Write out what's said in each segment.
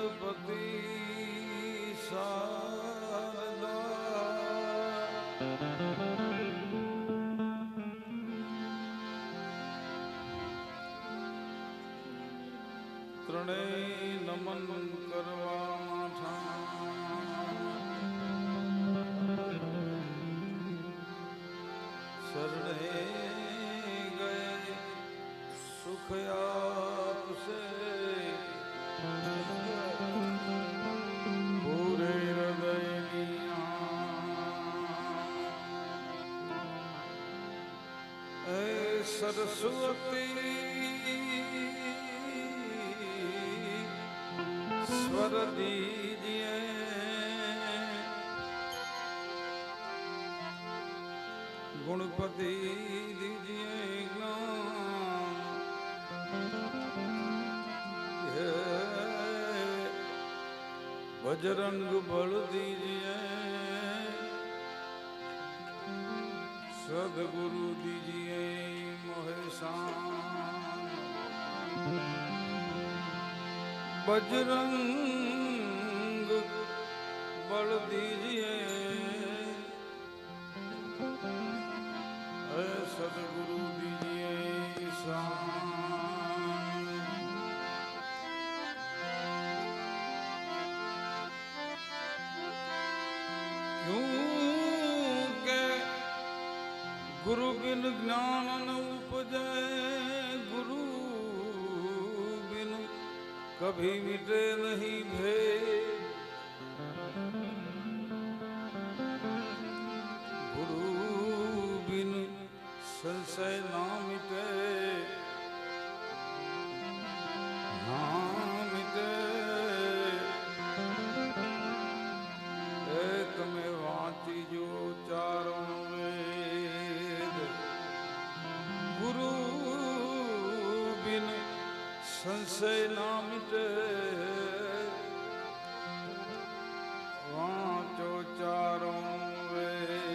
ગણપતિ શારદા ત્રણેય નમન કરવા શરણે ગયે સુખ આપશે પૂરે હૃદયની એ સરસ્વતી स्वर दीजिए गुणपति दीजिए ज्ञान बजरंग बल दीजिए सदगुरु दीजिए महेशान बजरंग बल दीजिए सदगुरु दीजिए ईशान क्योंकि गुरु बिन ज्ञान न उपजे गुरु कभी मिटे नहीं भेद गुरु बिन संशय ना मिटे ना मिटे तमे वांची जो चारों वेद गुरु बिन संशय ना मिटे वांचो चारों वेद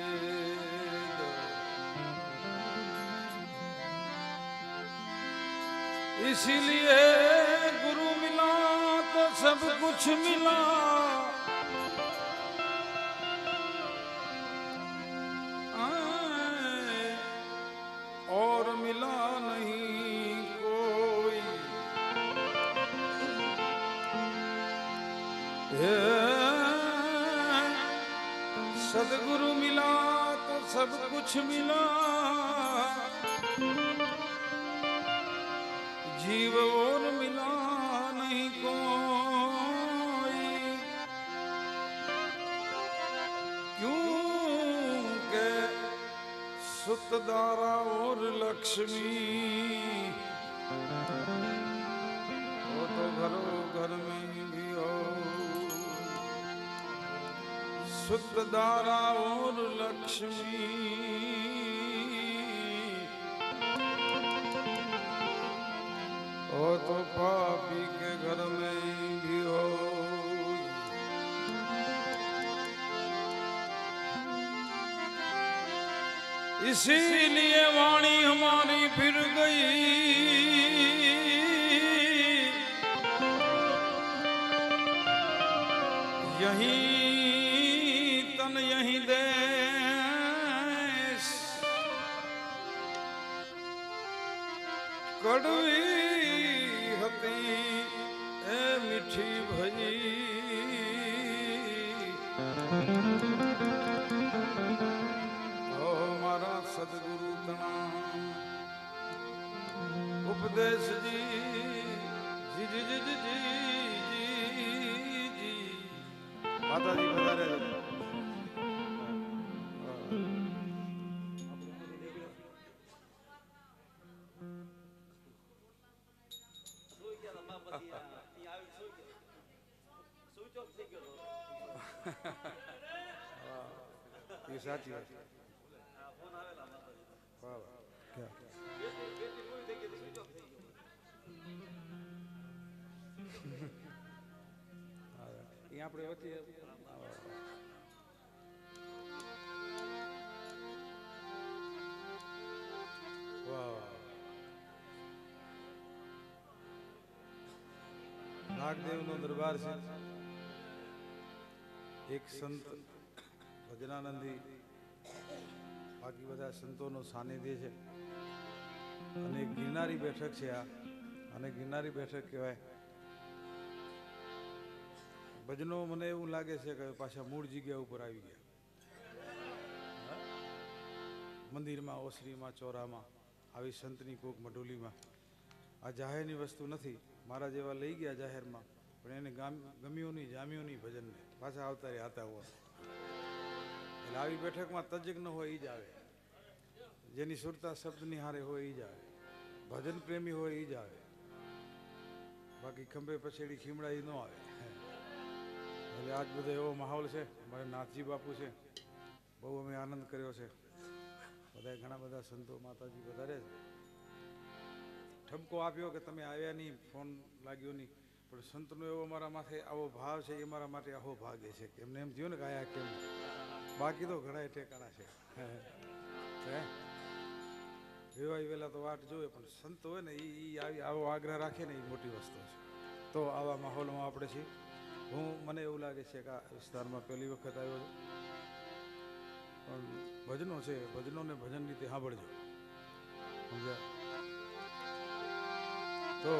इसीलिए गुरु मिला तो सब कुछ मिला और मिला नहीं कोई सदगुरु मिला तो सब कुछ मिला जीव और मिला नहीं कोई क्योंकि सुतदारा और लक्ष्मी वो तो घरों घर में भी हो सुतदारा और लक्ष्मी वो तो पापी के घर में भी हो इसीलिए वाणी हमारी फिर गई यहीं तन यहीं देश कड़वी हती ए मीठी भई ओ मारा सदगुरु तना उपदेश जी जी जी जी जी जी जी माता जी बता रहे ये साची है वाह क्या ये આપણે વચ્ચે વાહ નાગદેવનો દરબાર છે. એક સંત ભજનાનંદી, બાકી બધા સંતોનો સાનિધ્ય છે. અને ગિરનારી બેઠક છે આ, અને ગિરનારી બેઠક કહેવાય. ભજનો મને એવું લાગે છે કે પાછા મૂળ જગ્યા ઉપર આવી ગયા. મંદિરમાં, ઓસરીમાં, ચોરામાં, આવી સંતની કોક મઢોલીમાં. આ જાહેરની વસ્તુ નથી. મારા જેવા લઈ ગયા જાહેરમાં, પણ એને ગમ્યું નહીં, જામ્યું નહીં ભજનને, પાછા આવતા રહ્યા હોય. એટલે આવી બેઠકમાં તજજ્ઞ હોય એ જ આવે, જેની સુરતા શબ્દની હારે હોય એ જ આવે, ભજન પ્રેમી હોય એ જ આવે. બાકી ખંભે પછેડી ખીમડા એ ન આવે. એટલે આજ બધો એવો માહોલ છે. મારે નાથજી બાપુ છે, બહુ અમે આનંદ કર્યો છે. બધા ઘણા બધા સંતો માતાજી વધારે છે. ઠપકો આપ્યો કે તમે આવ્યા નહીં, ફોન લાગ્યો નહીં, પણ સંતનો એવો મારા માથે આવો ભાવ છે, એ મારા માટે આવો ભાગ્ય છે કે એમને એમ થયું ને કે આયા કેમ. બાકી તો ઘણા ઠેકાણા છે. વેવાય વેલા તો વાટ જોવે, પણ સંત હોય ને એ આવી આવો આગ્રહ રાખે ને એ મોટી વસ્તુ છે. તો આવા માહોલમાં આપણે છીએ. મને એવું લાગે છે કે આ વિસ્તારમાં પહેલી વખત આવ્યો છું, પણ ભજનો છે, ભજનોને ભજન રીતે સાંભળજો, સમજ્યા? તો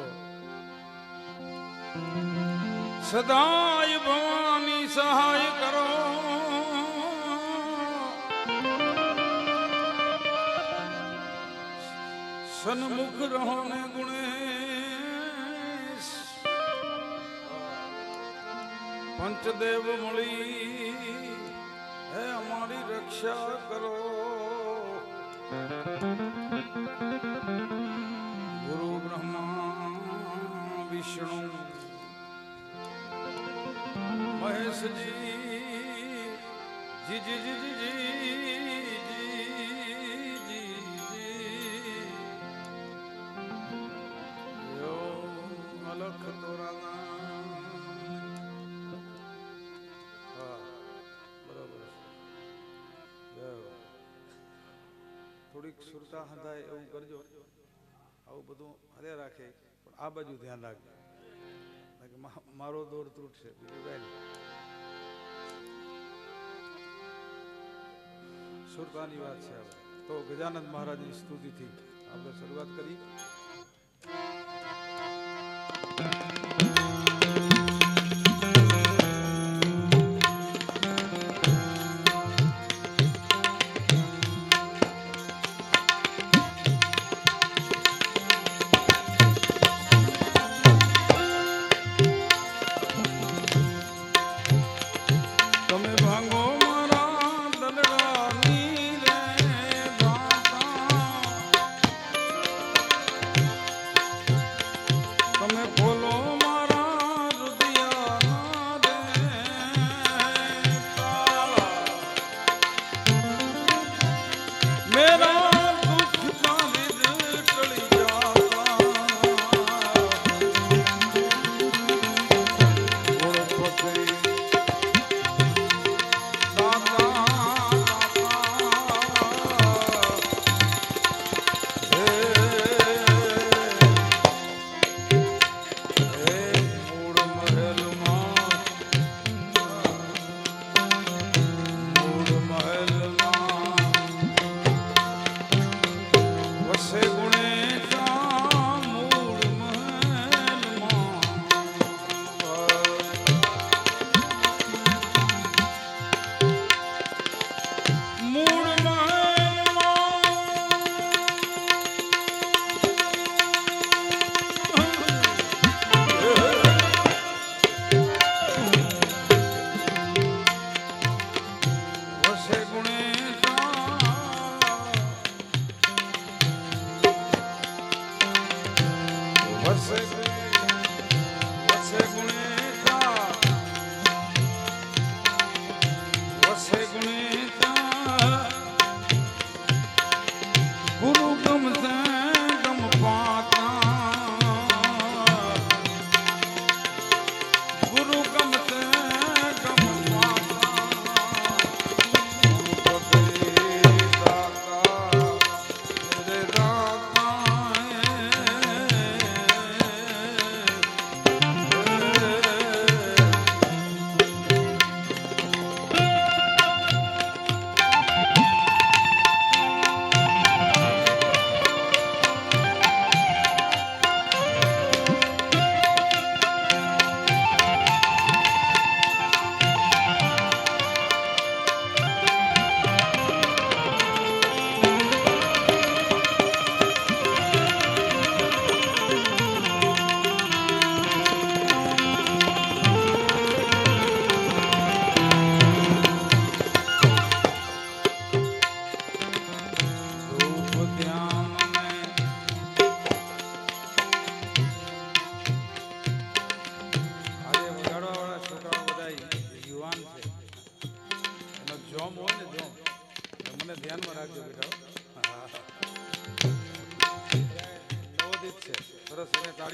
સદાય ભવાની સહાય કરો, સન્મુખ રહો ને ગુણેશ, પંચદેવ મળી હે અમારી રક્ષા કરો. ગુરુ બ્રહ્મા વિષ્ણુ મહેશજી જી જી જી જી જી અલખ તોરાના. થોડીક સુરતા હંધાય એવું કરજો. આવું બધું હરે રાખે, પણ આ બાજુ ધ્યાન રાખજો, મારો દોર તૂટશે, બીજું કઈ નહીં. સુરતાની વાત છે. હવે તો ગજાનંદ મહારાજની સ્તુતિથી આપણે શરૂઆત કરી.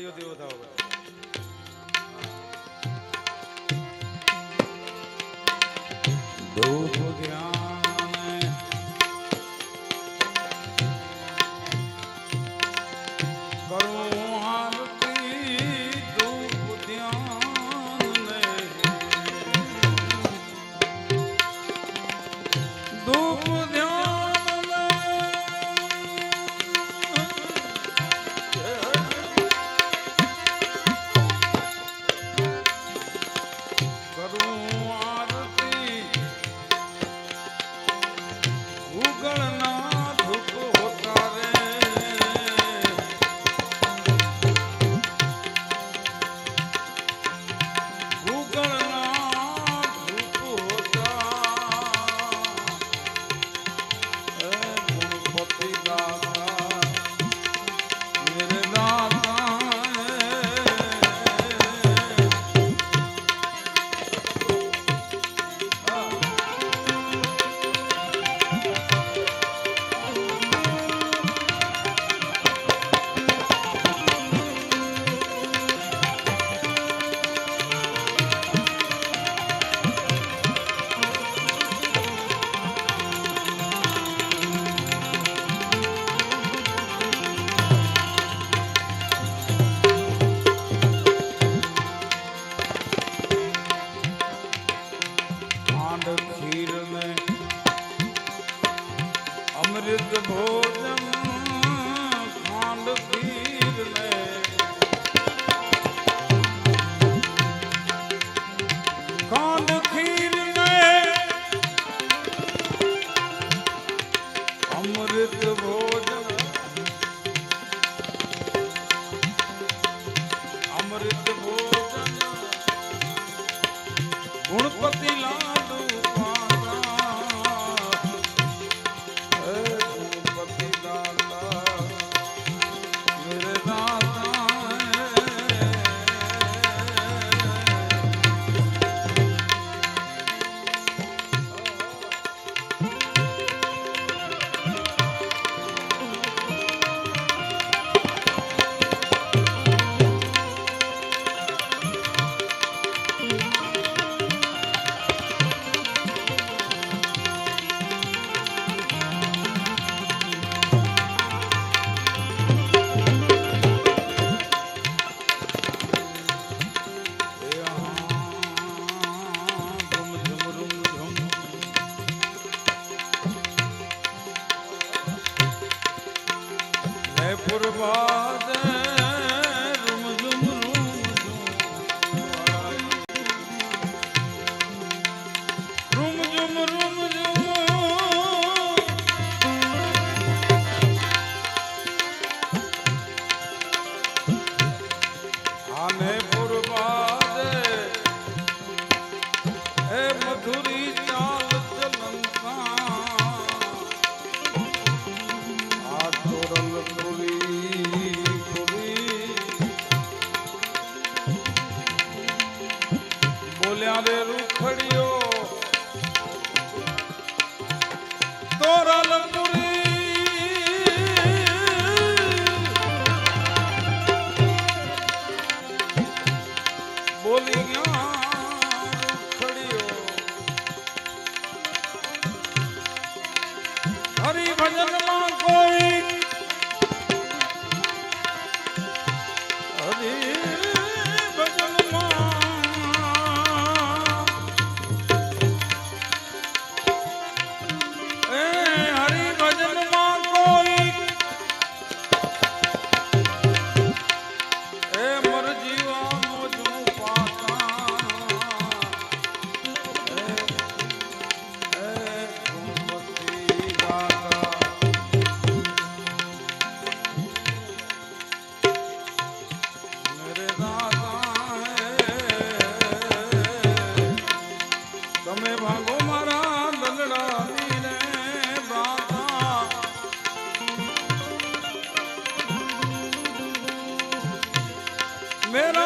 તાળીઓથી વધાવો બધા. ધૂપ ધ્યાન કરું આરતી ધૂપ ધ્યાન ધૂપ ધ્યાન કરું આરતી ઉગળના ધૂપ હોતા રે ઉગળના ધૂપ હોતા ગુણપતિ દાતા મેરે દાતા खीर में अमृत भोजन खांड खीर में खांड खीर में अमृत भोजन अमृत भोजन गुणपति लाडू गुणपति दाता मेरे दाता पुरबाद रुम झुम रुम झुम रुम झुम आने पुरबाद है मधुरी चाल चलंता तोरल बोलिया रे रुखड़ियो तोरल पुरी बोलिया रुखड़ियो हरि भजन में कोई हरि भजन हरि भजन में कोई मर जीवा मोजू पाता गुणपति दाता मेरे दाता તમે ભાગો મારા દલડાની ને દાતા मेरा